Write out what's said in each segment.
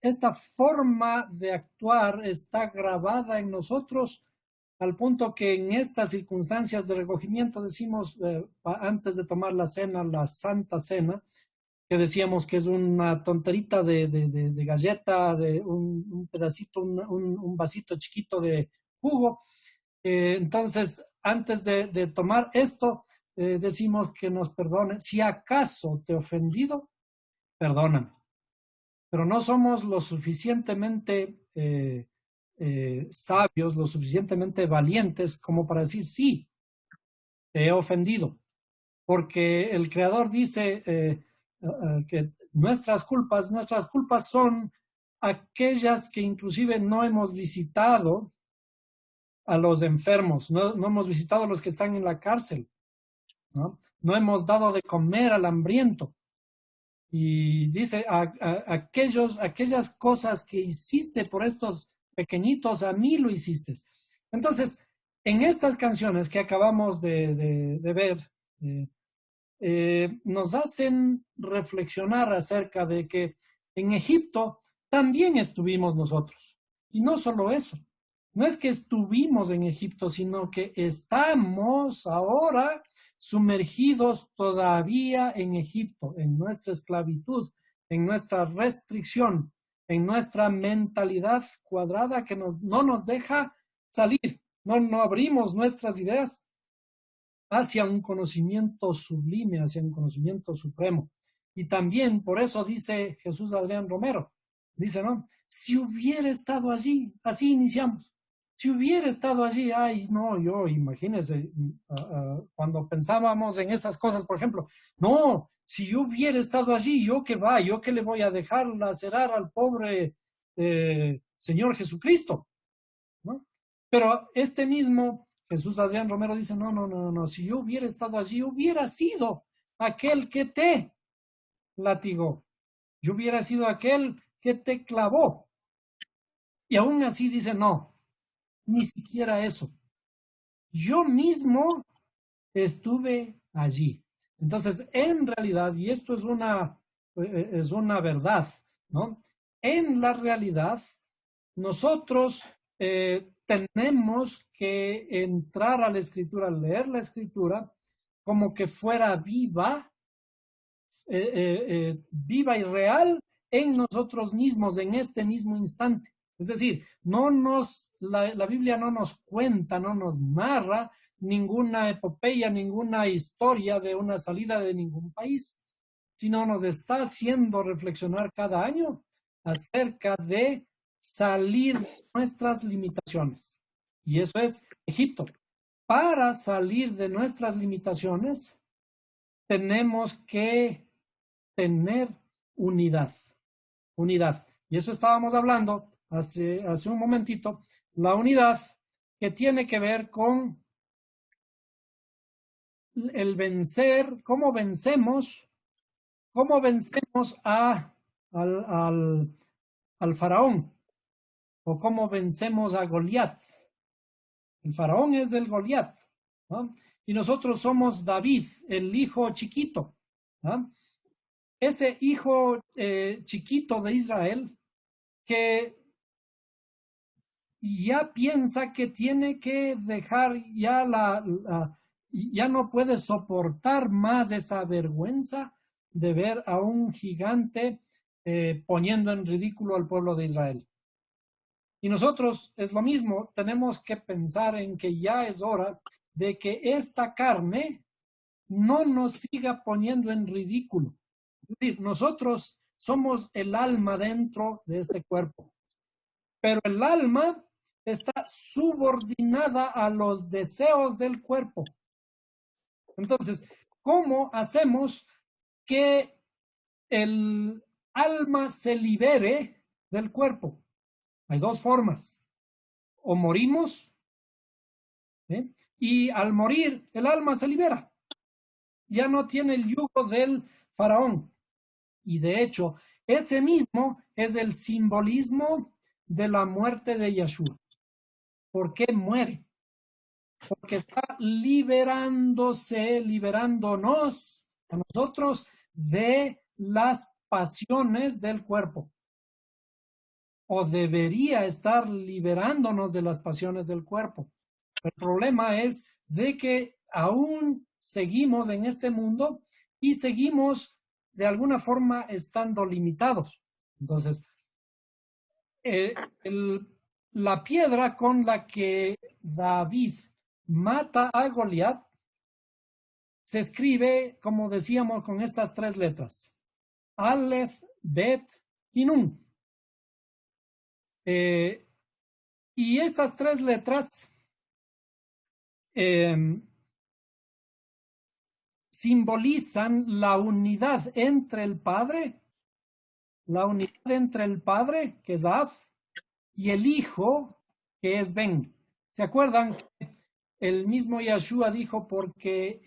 esta forma de actuar está grabada en nosotros al punto que en estas circunstancias de recogimiento decimos, antes de tomar la cena, la Santa Cena, que decíamos que es una tonterita de galleta, de un pedacito, un vasito chiquito de jugo. Entonces, antes de tomar esto, decimos que nos perdone. Si acaso te he ofendido, perdóname. Pero no somos lo suficientemente sabios, lo suficientemente valientes como para decir, sí, te he ofendido. Porque el Creador dice que nuestras culpas son aquellas que inclusive no hemos visitado a los enfermos, no hemos visitado a los que están en la cárcel, ¿no? No hemos dado de comer al hambriento. Y dice, aquellas cosas que hiciste por estos pequeñitos, a mí lo hiciste. Entonces, en estas canciones que acabamos de ver, nos hacen reflexionar acerca de que en Egipto también estuvimos nosotros. Y no solo eso, no es que estuvimos en Egipto, sino que estamos ahora sumergidos todavía en Egipto, en nuestra esclavitud, en nuestra restricción, en nuestra mentalidad cuadrada que no nos deja salir, no abrimos nuestras ideas hacia un conocimiento sublime, hacia un conocimiento supremo. Y también por eso dice Jesús Adrián Romero, dice, ¿no? Si hubiera estado allí, así iniciamos. Si hubiera estado allí, ay, no, yo, imagínense, cuando pensábamos en esas cosas, por ejemplo, no, si yo hubiera estado allí, yo qué le voy a dejar lacerar al pobre Señor Jesucristo, ¿no? Pero este mismo Jesús Adrián Romero dice, no, si yo hubiera estado allí, hubiera sido aquel que te latigó, yo hubiera sido aquel que te clavó. Y aún así dice, no, ni siquiera eso. Yo mismo estuve allí. Entonces, en realidad, y esto es una verdad, ¿no? En la realidad, nosotros tenemos que entrar a la escritura, leer la escritura como que fuera viva y real en nosotros mismos, en este mismo instante. Es decir, la Biblia no nos cuenta, no nos narra ninguna epopeya, ninguna historia de una salida de ningún país, sino nos está haciendo reflexionar cada año acerca de salir de nuestras limitaciones. Y eso es Egipto. Para salir de nuestras limitaciones, tenemos que tener unidad. Unidad. Y eso estábamos hablando hace un momentito. La unidad que tiene que ver con el vencer, cómo vencemos al faraón, o cómo vencemos a Goliat. El faraón es el Goliat, ¿no? Y nosotros somos David, el hijo chiquito, ¿no? Ese hijo chiquito de Israel que ya piensa que tiene que dejar ya no puede soportar más esa vergüenza de ver a un gigante poniendo en ridículo al pueblo de Israel. Y nosotros es lo mismo, tenemos que pensar en que ya es hora de que esta carne no nos siga poniendo en ridículo. Es decir, nosotros somos el alma dentro de este cuerpo, pero el alma está subordinada a los deseos del cuerpo. Entonces, ¿cómo hacemos que el alma se libere del cuerpo? Hay dos formas. O morimos, ¿eh? Y al morir, el alma se libera. Ya no tiene el yugo del faraón. Y de hecho, ese mismo es el simbolismo de la muerte de Yeshua. ¿Por qué muere? Porque está liberándonos a nosotros de las pasiones del cuerpo. o debería estar liberándonos de las pasiones del cuerpo. El problema es de que aún seguimos en este mundo y seguimos de alguna forma estando limitados. Entonces, la piedra con la que David mata a Goliat se escribe, como decíamos, con estas 3 letras. Aleph, Bet y Nun. Y estas 3 letras simbolizan la unidad entre el Padre, que es Av, y el Hijo, que es Ben. ¿Se acuerdan que el mismo Yeshua dijo, porque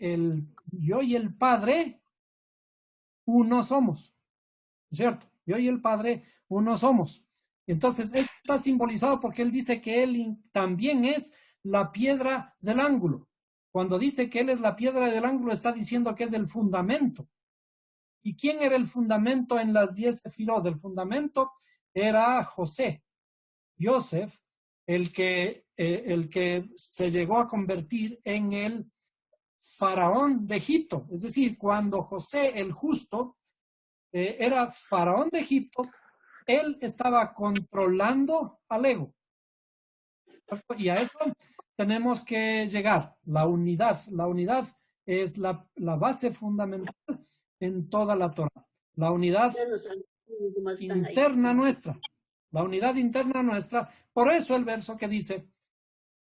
yo y el Padre uno somos? ¿Cierto? Yo y el Padre uno somos. Entonces, esto está simbolizado porque él dice que él también es la piedra del ángulo. Cuando dice que él es la piedra del ángulo, está diciendo que es el fundamento. ¿Y quién era el fundamento en las 10 sefirot? El fundamento era José, Yosef, el que se llegó a convertir en el faraón de Egipto. Es decir, cuando José el justo era faraón de Egipto, él estaba controlando al ego. Y a esto tenemos que llegar. La unidad es la base fundamental en toda la Torah. La unidad interna nuestra. La unidad interna nuestra. Por eso el verso que dice,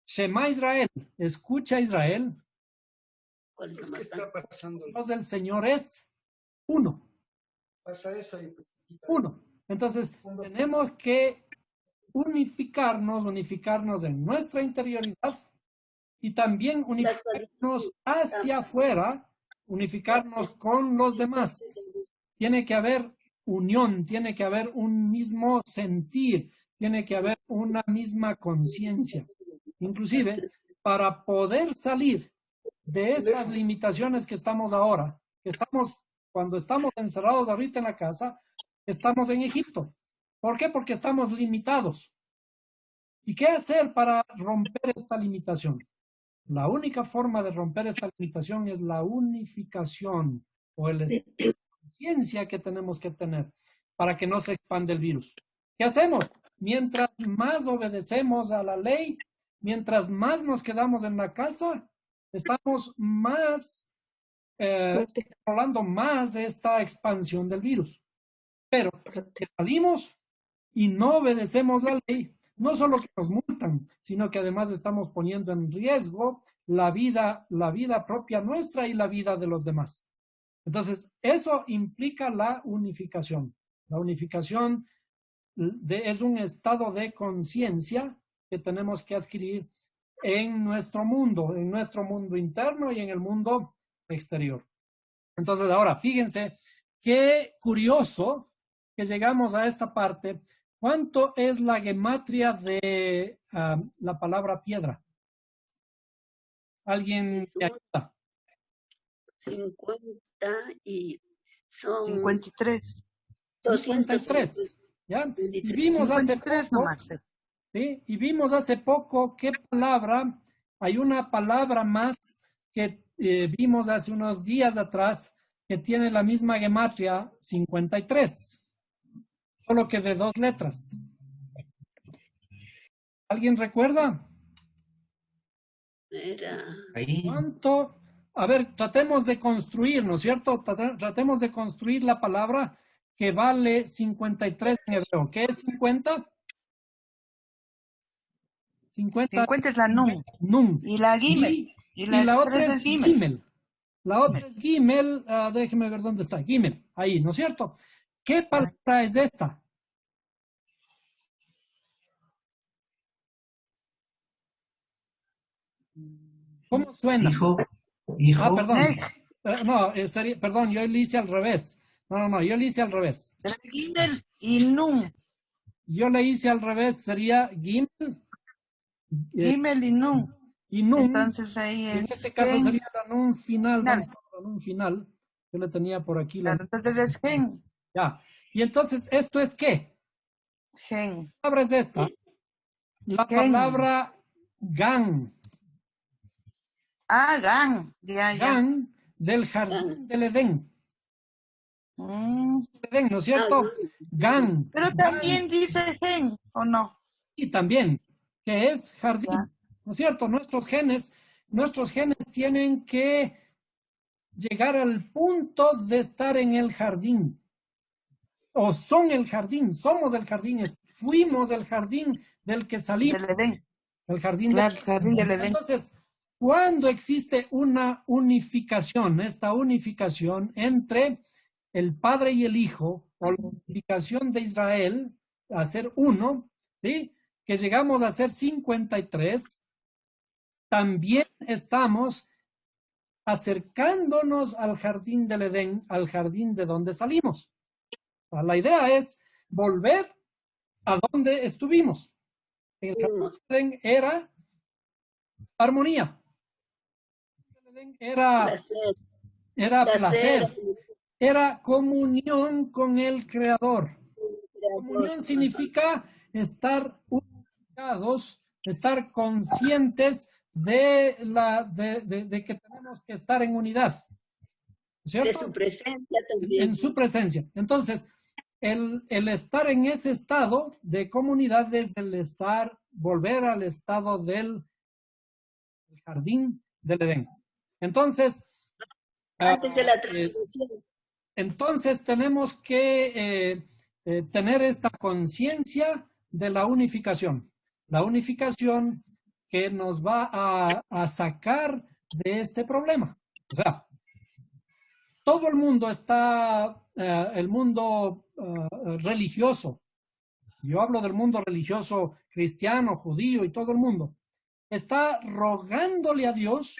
Shema Israel, escucha Israel. ¿Qué está pasando? Dios del Señor es uno. Pasa eso y uno. Entonces, tenemos que unificarnos en nuestra interioridad y también unificarnos hacia afuera, unificarnos con los demás. Tiene que haber unión, tiene que haber un mismo sentir, tiene que haber una misma conciencia. Inclusive, para poder salir de estas limitaciones que estamos ahora, cuando estamos encerrados ahorita en la casa, estamos en Egipto. ¿Por qué? Porque estamos limitados. ¿Y qué hacer para romper esta limitación? La única forma de romper esta limitación es la unificación o el estado de conciencia que tenemos que tener para que no se expanda el virus. ¿Qué hacemos? Mientras más obedecemos a la ley, mientras más nos quedamos en la casa, estamos más controlando más esta expansión del virus. Pero si salimos y no obedecemos la ley, no solo que nos multan, sino que además estamos poniendo en riesgo la vida propia nuestra y la vida de los demás. Entonces, eso implica la unificación. La unificación es un estado de conciencia que tenemos que adquirir en nuestro mundo interno y en el mundo exterior. Entonces, ahora, fíjense qué curioso que llegamos a esta parte. ¿Cuánto es la gematria de la palabra piedra? ¿Alguien me ayuda? 50 y son 53. 53. ¿Ya? Y vimos 53 hace poco, nomás. ¿sí? Y vimos hace poco qué palabra, hay una palabra más que vimos hace unos días atrás que tiene la misma gematria, 53. Solo que de 2 letras. ¿Alguien recuerda? era ¿Cuánto? A ver, tratemos de construir, ¿no es cierto? Tratemos de construir la palabra que vale 53 en hebreo. ¿Qué es 50? 50 es la nun. nun. Y la gimel. Y la otra es gimel. La otra es gimel. Déjeme ver dónde está. Gimel. Ahí, ¿no es cierto? ¿Qué palabra es esta? ¿Cómo suena? Hijo. Perdón. No, perdón, yo lo hice al revés. No, yo lo hice al revés. Gimel y nun. Yo le hice al revés, sería gimel. Gimel y nun. Y nun. Entonces ahí es. En este caso sería la nun final. ¿Dónde está la nun final? Yo le tenía por aquí. Claro, entonces es gen. Ya. Y entonces, ¿esto es qué? Gen. palabra es esta. La Gen. palabra Gan. Ah, gan. Ya. Gan del jardín del Edén. Edén, ¿no es cierto? Gan. Pero Gan. también dice gen, ¿o no? Y también, que es jardín. Ya. ¿No es cierto? Nuestros genes tienen que llegar al punto de estar en el jardín. O son el jardín, somos el jardín, fuimos el jardín del que salimos. Del Edén. El jardín Claro, el jardín del Edén. Entonces, cuando existe una unificación, esta unificación entre el Padre y el Hijo, o la unificación de Israel a ser uno, ¿sí? Que llegamos a ser 53, también estamos acercándonos al jardín del Edén, al jardín de donde salimos. La idea es volver a donde estuvimos. El jardín del Edén era armonía. Era placer. Era comunión con el Creador. Comunión significa estar unificados, estar conscientes de que tenemos que estar en unidad. ¿Cierto? De su presencia también. En su presencia. Entonces, el estar en ese estado de comunidad es volver al estado del jardín del Edén. Entonces, antes de la transición. Entonces tenemos que tener esta conciencia de la unificación que nos va a sacar de este problema. O sea, todo el mundo el mundo religioso, yo hablo del mundo religioso cristiano, judío y todo el mundo, está rogándole a Dios,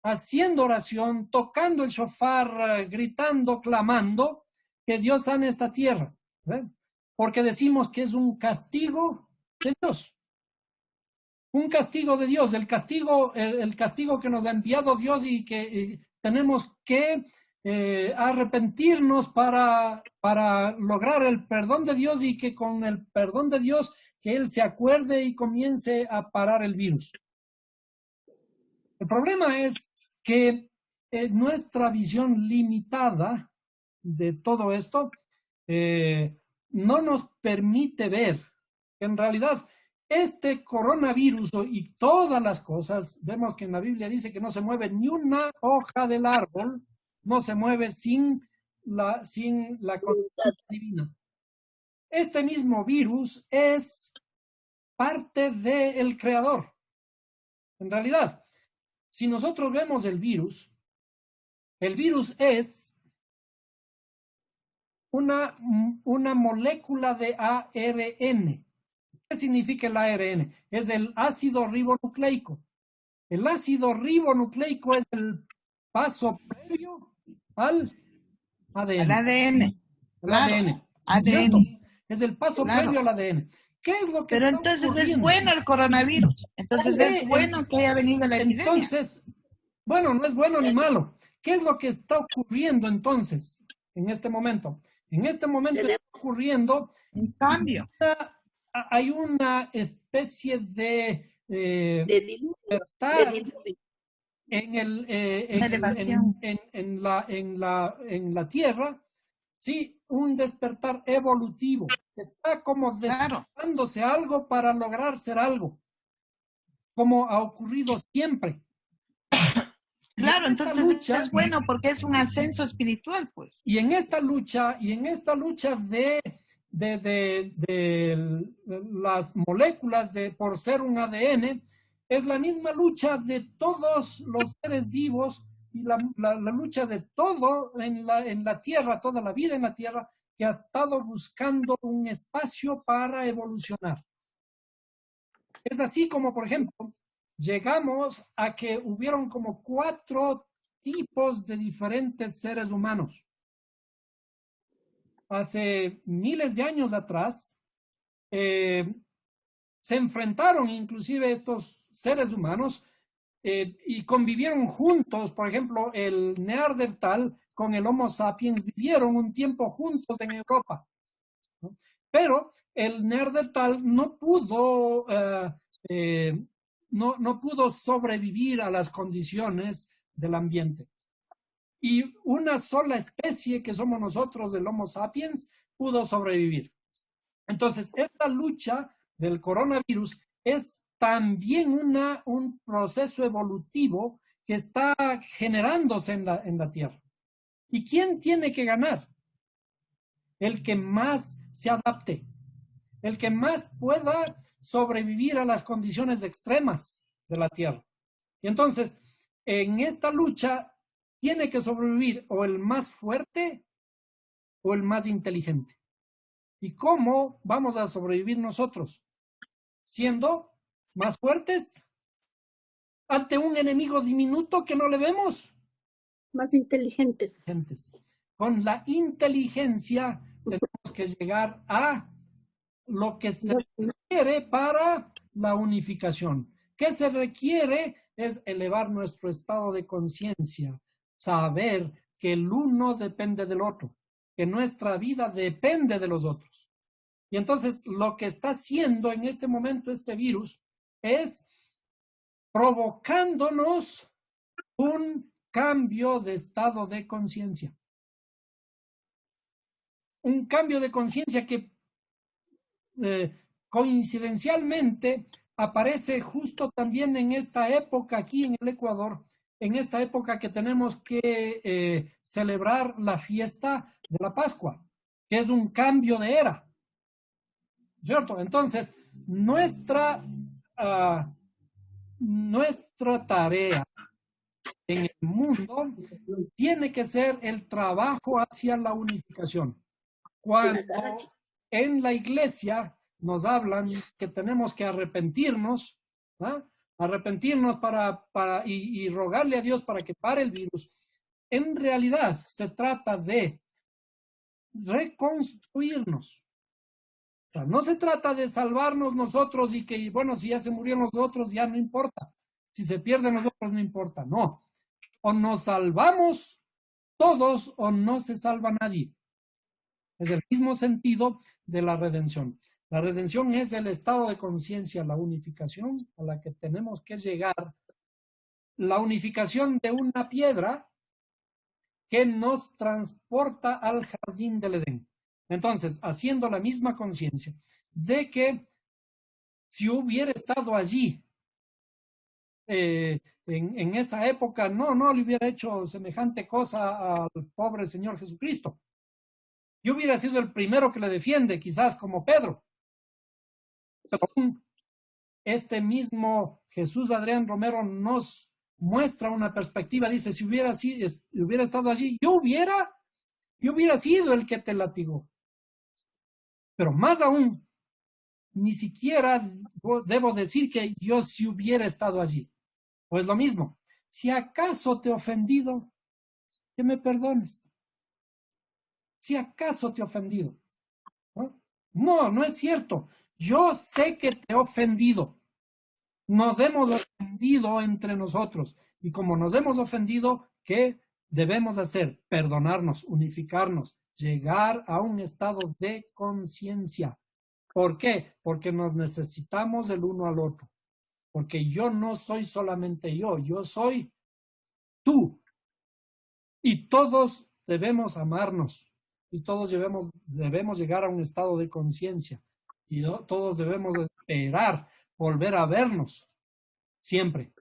haciendo oración, tocando el shofar, gritando, clamando, que Dios sane esta tierra. ¿Ve? Porque decimos que es un castigo de Dios. Un castigo de Dios, el castigo que nos ha enviado Dios y que tenemos que arrepentirnos para lograr el perdón de Dios y que con el perdón de Dios que Él se acuerde y comience a parar el virus. El problema es que nuestra visión limitada de todo esto no nos permite ver que en realidad este coronavirus y todas las cosas, vemos que en la Biblia dice que no se mueve ni una hoja del árbol, no se mueve sin la conciencia divina. Este mismo virus es parte del Creador. En realidad, si nosotros vemos el virus es una molécula de ARN. ¿Qué significa el ARN? Es el ácido ribonucleico. El ácido ribonucleico es el paso previo al ADN. Al ADN. Claro. ADN. Es el paso previo al ADN. ¿Qué es lo que Pero está entonces ocurriendo? es bueno el coronavirus. Entonces es bueno que haya venido la epidemia. Entonces, bueno, no es bueno ni malo. ¿Qué es lo que está ocurriendo entonces en este momento? En este momento está ocurriendo un cambio. Hay una especie de despertar en la Tierra, sí, un despertar evolutivo. Está como despertándose algo para lograr ser algo, como ha ocurrido siempre. Claro, entonces es bueno porque es un ascenso espiritual, pues. Y en esta lucha de las moléculas por ser un ADN, es la misma lucha de todos los seres vivos y la lucha de todo en la Tierra, toda la vida en la Tierra, que ha estado buscando un espacio para evolucionar. Es así como, por ejemplo, llegamos a que hubieron como 4 tipos de diferentes seres humanos. Hace miles de años atrás, se enfrentaron inclusive estos seres humanos y convivieron juntos. Por ejemplo, el Neandertal con el Homo sapiens vivieron un tiempo juntos en Europa, ¿no? Pero el Neandertal no pudo, no pudo sobrevivir a las condiciones del ambiente. Y una sola especie, que somos nosotros, del Homo sapiens, pudo sobrevivir. Entonces, esta lucha del coronavirus es también un proceso evolutivo que está generándose en la Tierra. ¿Y quién tiene que ganar? El que más se adapte, el que más pueda sobrevivir a las condiciones extremas de la Tierra. Y entonces, en esta lucha, tiene que sobrevivir o el más fuerte o el más inteligente. ¿Y cómo vamos a sobrevivir nosotros? Siendo más fuertes ante un enemigo diminuto que no le vemos. Más inteligentes. Con la inteligencia tenemos que llegar a lo que se requiere para la unificación. ¿Qué se requiere? Es elevar nuestro estado de conciencia, saber que el uno depende del otro, que nuestra vida depende de los otros. Y entonces lo que está haciendo en este momento este virus es provocándonos un cambio de estado de conciencia. Un cambio de conciencia que coincidencialmente aparece justo también en esta época aquí en el Ecuador, en esta época que tenemos que celebrar la fiesta de la Pascua, que es un cambio de era, ¿cierto? Entonces, nuestra tarea en el mundo tiene que ser el trabajo hacia la unificación. Cuando en la iglesia nos hablan que tenemos que arrepentirnos, ¿no? Arrepentirnos y rogarle a Dios para que pare el virus. En realidad se trata de reconstruirnos. O sea, no se trata de salvarnos nosotros y que, bueno, si ya se murieron los otros, ya no importa. Si se pierden los otros, no importa. No. O nos salvamos todos o no se salva nadie. Es el mismo sentido de la redención. La redención es el estado de conciencia, la unificación a la que tenemos que llegar. La unificación de una piedra que nos transporta al jardín del Edén. Entonces, haciendo la misma conciencia de que si hubiera estado allí en esa época, no le hubiera hecho semejante cosa al pobre Señor Jesucristo. Yo hubiera sido el primero que le defiende, quizás como Pedro. Pero este mismo Jesús Adrián Romero nos muestra una perspectiva, dice, si hubiera estado allí, yo hubiera sido el que te latigó. Pero más aún, ni siquiera debo decir que yo si hubiera estado allí. Pues lo mismo, si acaso te he ofendido, que me perdones. Si acaso te he ofendido. No es cierto. Yo sé que te he ofendido. Nos hemos ofendido entre nosotros. Y como nos hemos ofendido, ¿qué debemos hacer? Perdonarnos, unificarnos, llegar a un estado de conciencia. ¿Por qué? Porque nos necesitamos el uno al otro. Porque yo no soy solamente yo soy tú. Y todos debemos amarnos. Y todos debemos llegar a un estado de conciencia. Y todos debemos esperar volver a vernos siempre.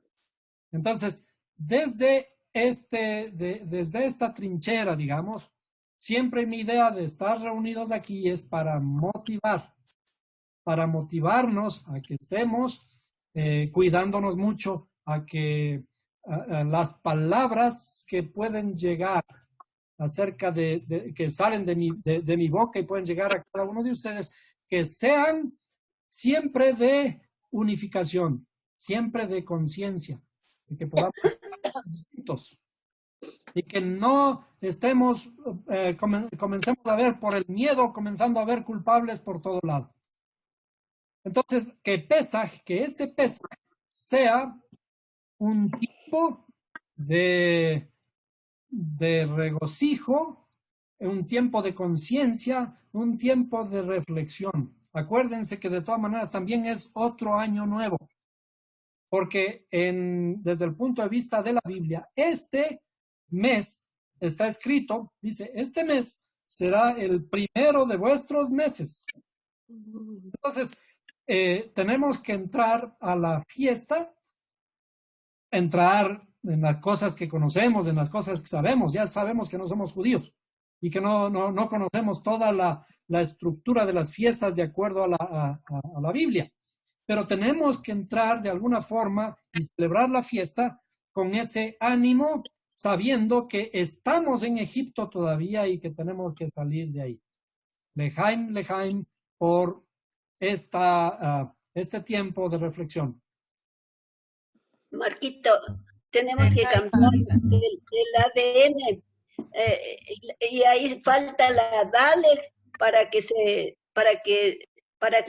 Entonces, desde esta trinchera, digamos, siempre mi idea de estar reunidos aquí es para motivarnos a que estemos cuidándonos mucho, a que las palabras que pueden llegar acerca que salen de mi boca y pueden llegar a cada uno de ustedes, que sean siempre de unificación, siempre de conciencia, y que podamos estar juntos, y que no estemos, comencemos a ver por el miedo, comenzando a ver culpables por todo lado. Entonces, que este Pesaj sea un tipo de regocijo un tiempo de conciencia, un tiempo de reflexión. Acuérdense que de todas maneras también es otro año nuevo, porque desde el punto de vista de la Biblia, este mes está escrito, dice, este mes será el primero de vuestros meses. Entonces, tenemos que entrar a la fiesta, entrar en las cosas que conocemos, en las cosas que sabemos. Ya sabemos que no somos judíos y que no conocemos toda la estructura de las fiestas de acuerdo a la Biblia. Pero tenemos que entrar de alguna forma y celebrar la fiesta con ese ánimo, sabiendo que estamos en Egipto todavía y que tenemos que salir de ahí. Lejaim, lejaim, por este tiempo de reflexión. Marquito, tenemos que cambiar el ADN. Y ahí falta la DALE para que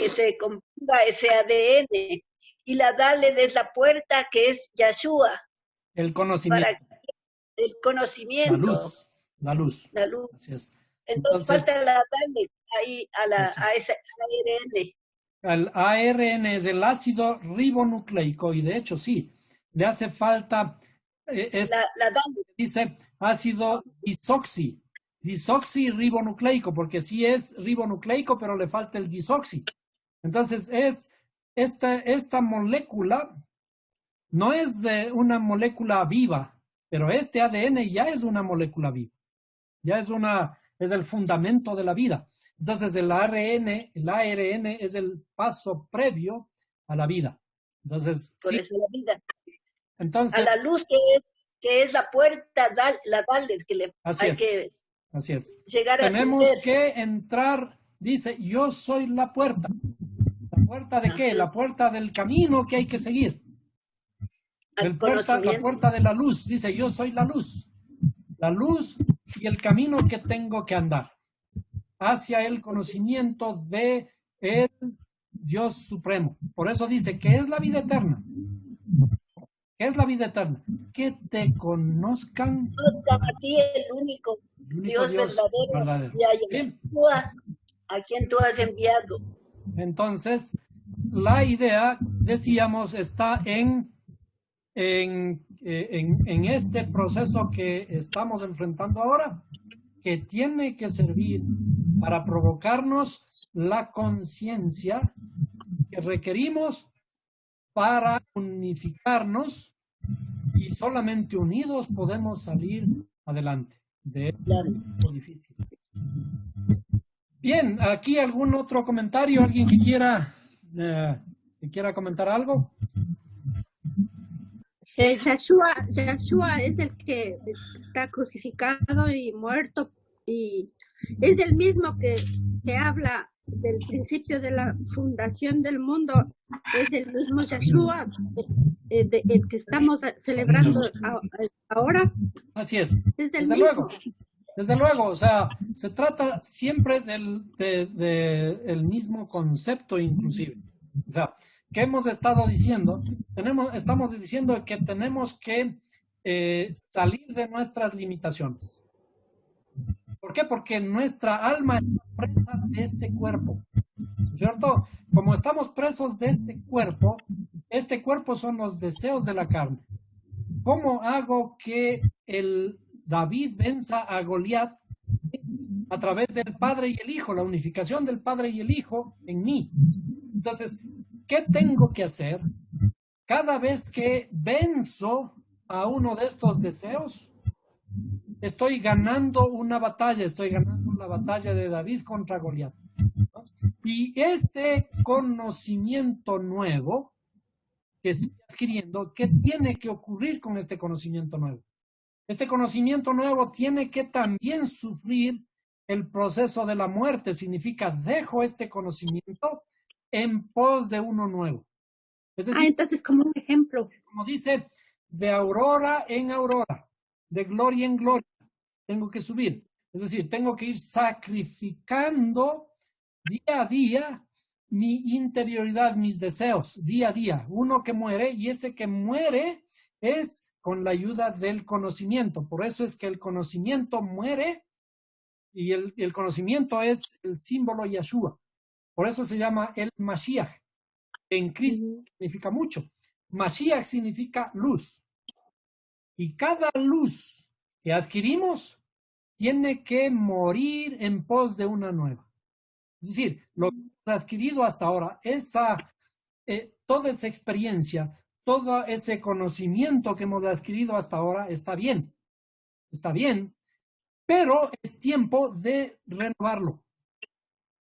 se componga ese ADN. Y la DALE es la puerta que es Yahshua. El conocimiento. El conocimiento. La luz. Así es. Entonces falta la DALE ahí a ese ARN. El ARN es el ácido ribonucleico y de hecho sí, le hace falta, la DALE. Dice ácido disoxirribonucleico, porque sí es ribonucleico, pero le falta el disoxi. Entonces esta molécula no es una molécula viva, pero este ADN ya es una molécula viva, ya es el fundamento de la vida. Entonces el ARN es el paso previo a la vida. Entonces, por eso la vida. Entonces, a la luz que es la puerta, la DALE, que así es. Llegar Tenemos que entrar, dice, yo soy la puerta. ¿La puerta de qué? La puerta del camino que hay que seguir. La puerta de la luz, dice, yo soy la luz. La luz y el camino que tengo que andar hacia el conocimiento de el Dios Supremo. Por eso dice, ¿qué es la vida eterna? ¿Qué es la vida eterna? Que te conozcan a ti, el único Dios verdadero. Y a Yeshua, a quien tú has enviado. Entonces, la idea, decíamos, está en este proceso que estamos enfrentando ahora, que tiene que servir para provocarnos la conciencia que requerimos para unificarnos, y solamente unidos podemos salir adelante de este momento difícil. Bien, ¿aquí algún otro comentario? ¿Alguien que quiera comentar algo? Yahshua es el que está crucificado y muerto, y es el mismo que habla del principio de la fundación del mundo. Es el mismo Yahshua, el que estamos celebrando ahora. Así es. Desde luego, o sea, se trata siempre del mismo concepto inclusive. O sea, ¿qué hemos estado diciendo? Estamos diciendo que tenemos que salir de nuestras limitaciones. ¿Por qué? Porque nuestra alma es presa de este cuerpo, ¿cierto? Como estamos presos de este cuerpo son los deseos de la carne. ¿Cómo hago que el David venza a Goliat? A través del Padre y el Hijo, la unificación del Padre y el Hijo en mí. Entonces, ¿qué tengo que hacer? Cada vez que venzo a uno de estos deseos, estoy ganando una batalla, estoy ganando la batalla de David contra Goliat, ¿no? Y este conocimiento nuevo que estoy adquiriendo, ¿qué tiene que ocurrir con este conocimiento nuevo? Este conocimiento nuevo tiene que también sufrir el proceso de la muerte. Significa, dejo este conocimiento en pos de uno nuevo. Es decir, entonces como un ejemplo. Como dice, de aurora en aurora, de gloria en gloria, tengo que subir. Es decir, tengo que ir sacrificando día a día mi interioridad, mis deseos, día a día. Uno que muere, y ese que muere es con la ayuda del conocimiento. Por eso es que el conocimiento muere Y el conocimiento es el símbolo Yeshua. Por eso se llama el Mashiach. En Cristo significa mucho. Mashiach significa luz. Y cada luz que adquirimos tiene que morir en pos de una nueva. Es decir, lo que hemos adquirido hasta ahora, toda esa experiencia, todo ese conocimiento que hemos adquirido hasta ahora está bien, pero es tiempo de renovarlo,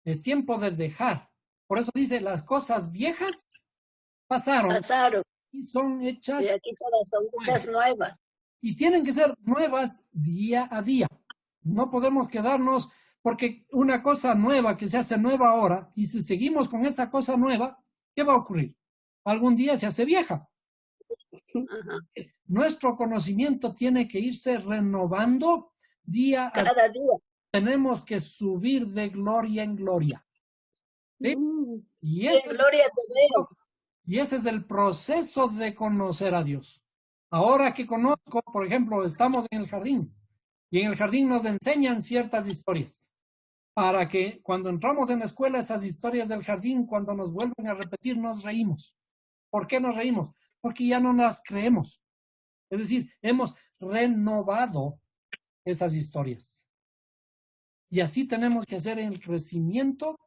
es tiempo de dejar. Por eso dice, las cosas viejas pasaron y son hechas y aquí todas son hechas nuevas. Y tienen que ser nuevas día a día. No podemos quedarnos porque una cosa nueva que se hace nueva ahora, y si seguimos con esa cosa nueva, ¿qué va a ocurrir? Algún día se hace vieja. Ajá. Nuestro conocimiento tiene que irse renovando día a cada día. Tenemos que subir de gloria en gloria. ¿Sí? Y ese es el proceso de conocer a Dios. Ahora que conozco, por ejemplo, estamos en el jardín y en el jardín nos enseñan ciertas historias para que cuando entramos en la escuela esas historias del jardín, cuando nos vuelven a repetir, nos reímos. ¿Por qué nos reímos? Porque ya no las creemos. Es decir, hemos renovado esas historias. Y así tenemos que hacer el crecimiento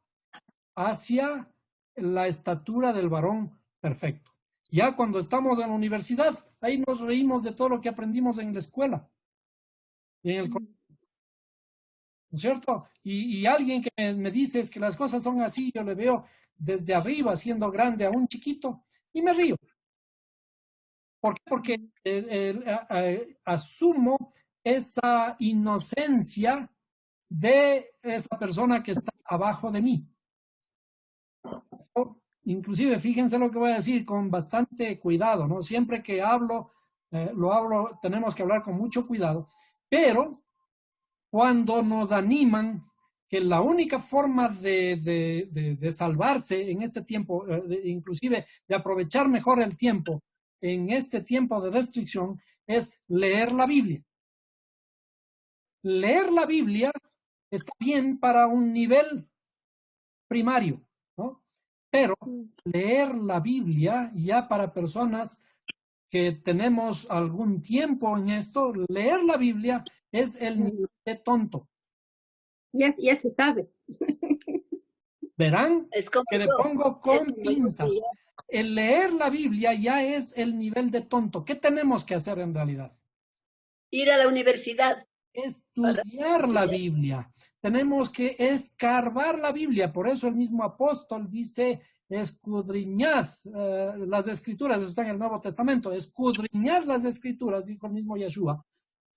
hacia la estatura del varón perfecto. Ya cuando estamos en la universidad, ahí nos reímos de todo lo que aprendimos en la escuela. Y en el colegio. ¿No es cierto? Y alguien que me dice es que las cosas son así, yo le veo desde arriba siendo grande a un chiquito y me río. ¿Por qué? Porque asumo esa inocencia de esa persona que está abajo de mí. Inclusive, fíjense lo que voy a decir con bastante cuidado, ¿no? Siempre que hablo, tenemos que hablar con mucho cuidado, pero cuando nos animan que la única forma de salvarse en este tiempo, inclusive de aprovechar mejor el tiempo en este tiempo de restricción, es leer la Biblia. Leer la Biblia está bien para un nivel primario, ¿no? Pero leer la Biblia ya para personas que tenemos algún tiempo en esto, leer la Biblia es el nivel de tonto. Ya se sabe. Verán que le pongo con pinzas. El leer la Biblia ya es el nivel de tonto. ¿Qué tenemos que hacer en realidad? Ir a la universidad. Estudiar la Biblia. Tenemos que escarbar la Biblia. Por eso el mismo apóstol dice, escudriñad las escrituras. Eso está en el Nuevo Testamento. Escudriñad las escrituras, dijo el mismo Yeshua.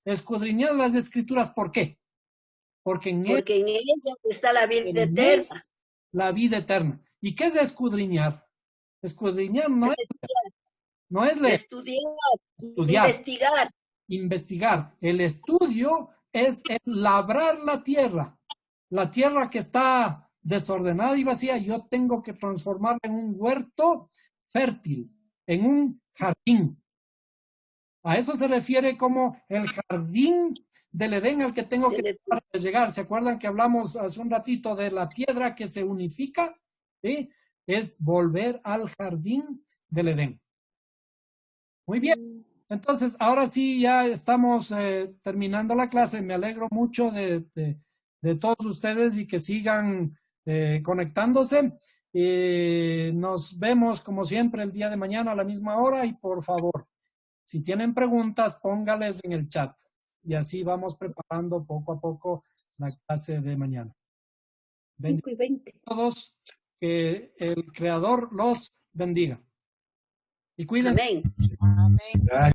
Escudriñad las escrituras, ¿por qué? Porque en ellas está la vida eterna. La vida eterna. ¿Y qué es escudriñar? Escudriñar no es leer. Estudiar. Investigar. El estudio es el labrar la tierra. La tierra que está desordenada y vacía, yo tengo que transformarla en un huerto fértil, en un jardín. A eso se refiere como el jardín del Edén al que tengo que llegar. ¿Se acuerdan que hablamos hace un ratito de la piedra que se unifica? ¿Sí? Es volver al jardín del Edén. Muy bien. Entonces, ahora sí ya estamos terminando la clase. Me alegro mucho de todos ustedes y que sigan conectándose. Nos vemos como siempre el día de mañana a la misma hora y por favor, si tienen preguntas, póngales en el chat y así vamos preparando poco a poco la clase de mañana. Bendiciones a todos, que el Creador los bendiga. Y cuídense. Amén. Amén.